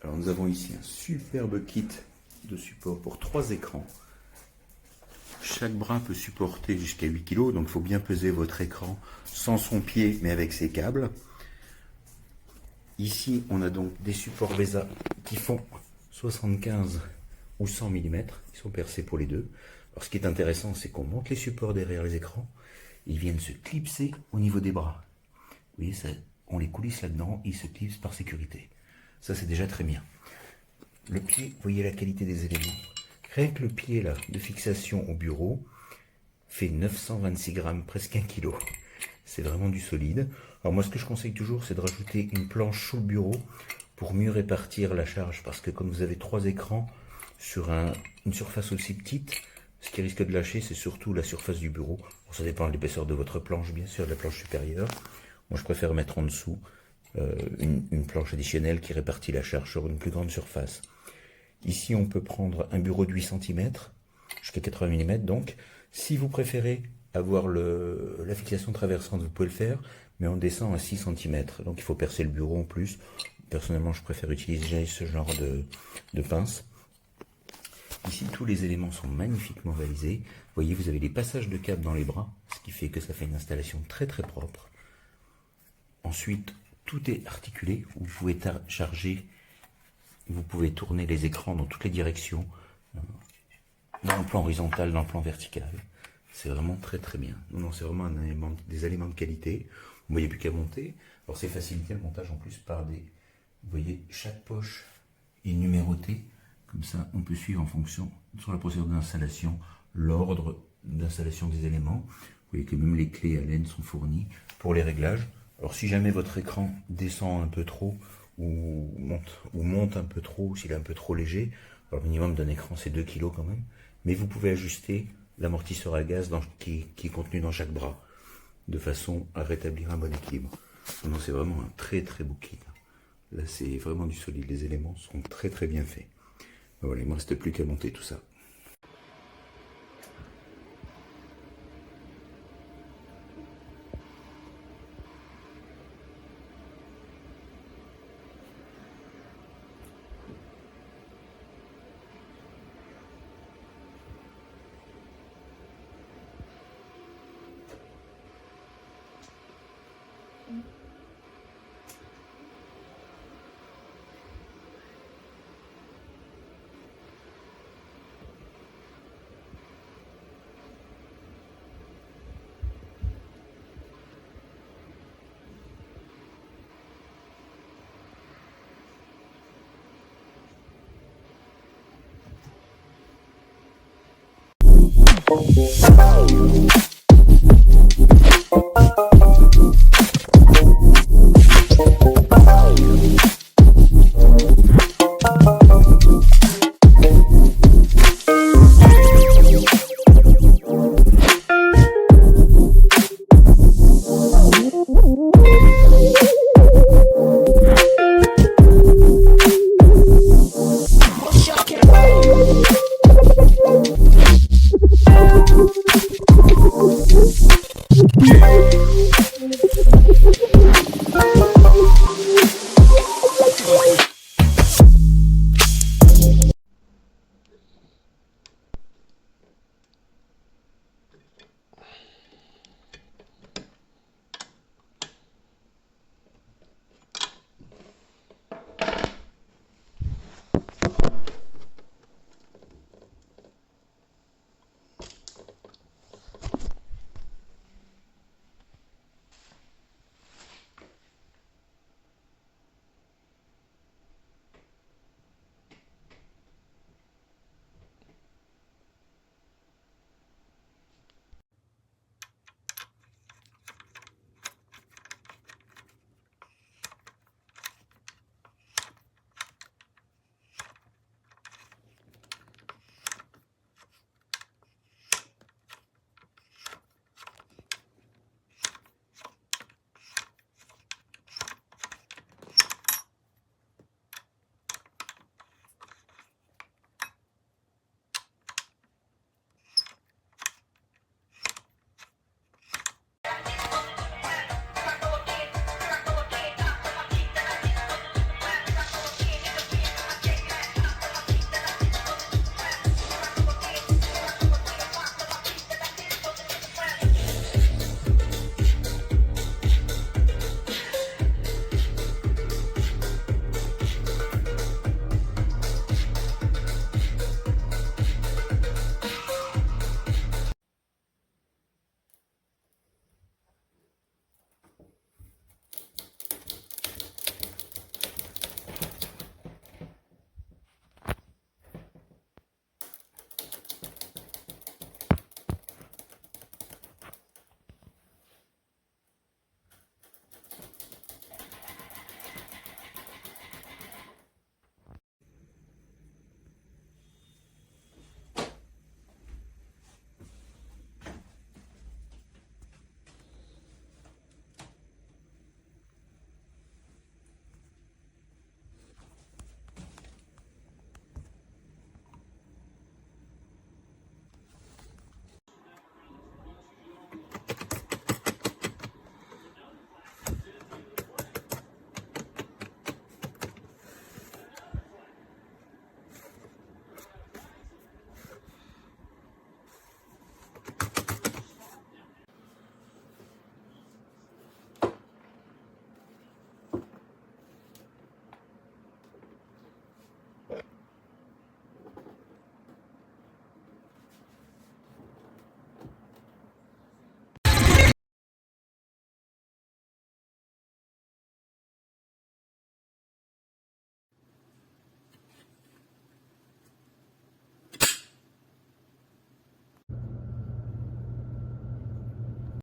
Alors nous avons ici un superbe kit de support pour 3 écrans. Chaque bras peut supporter jusqu'à 8 kg, donc il faut bien peser votre écran sans son pied mais avec ses câbles. Ici on a donc des supports VESA qui font 75 ou 100 mm, ils sont percés pour les deux. Alors ce qui est intéressant, c'est qu'on monte les supports derrière les écrans, ils viennent se clipser au niveau des bras. Vous voyez, ça, on les coulisse là-dedans, ils se clipsent par sécurité. Ça c'est déjà très bien. Le pied, vous voyez la qualité des éléments. Rien que le pied là, de fixation au bureau, fait 926 grammes, presque 1 kg. C'est vraiment du solide. Alors moi ce que je conseille toujours, c'est de rajouter une planche sous le bureau pour mieux répartir la charge, parce que comme vous avez 3 écrans sur une surface aussi petite, ce qui risque de lâcher, c'est surtout la surface du bureau. Bon, ça dépend de l'épaisseur de votre planche, bien sûr, de la planche supérieure. Moi je préfère mettre en dessous une planche additionnelle qui répartit la charge sur une plus grande surface. Ici on peut prendre un bureau de 8 cm, jusqu'à 80 mm donc. Si vous préférez avoir la fixation traversante, vous pouvez le faire, mais on descend à 6 cm, donc il faut percer le bureau en plus. Personnellement je préfère utiliser ce genre de pince. Ici tous les éléments sont magnifiquement réalisés. Vous voyez, vous avez les passages de câbles dans les bras, ce qui fait que ça fait une installation très très propre. Ensuite tout est articulé, vous pouvez charger, vous pouvez tourner les écrans dans toutes les directions, dans le plan horizontal, dans le plan vertical. C'est vraiment très très bien. Non, c'est vraiment des éléments de qualité. Vous voyez plus qu'à monter. Alors c'est facilité le montage en plus par vous voyez, chaque poche est numérotée. Comme ça, on peut suivre en fonction, sur la procédure d'installation, l'ordre d'installation des éléments. Vous voyez que même les clés à laine sont fournies pour les réglages. Alors si jamais votre écran descend un peu trop, ou monte un peu trop, s'il est un peu trop léger, alors le minimum d'un écran c'est 2 kg quand même, mais vous pouvez ajuster l'amortisseur à gaz qui est contenu dans chaque bras, de façon à rétablir un bon équilibre. Non, c'est vraiment un très très beau kit. Là c'est vraiment du solide, les éléments sont très très bien faits. Voilà, il ne me reste plus qu'à monter tout ça. Thank you.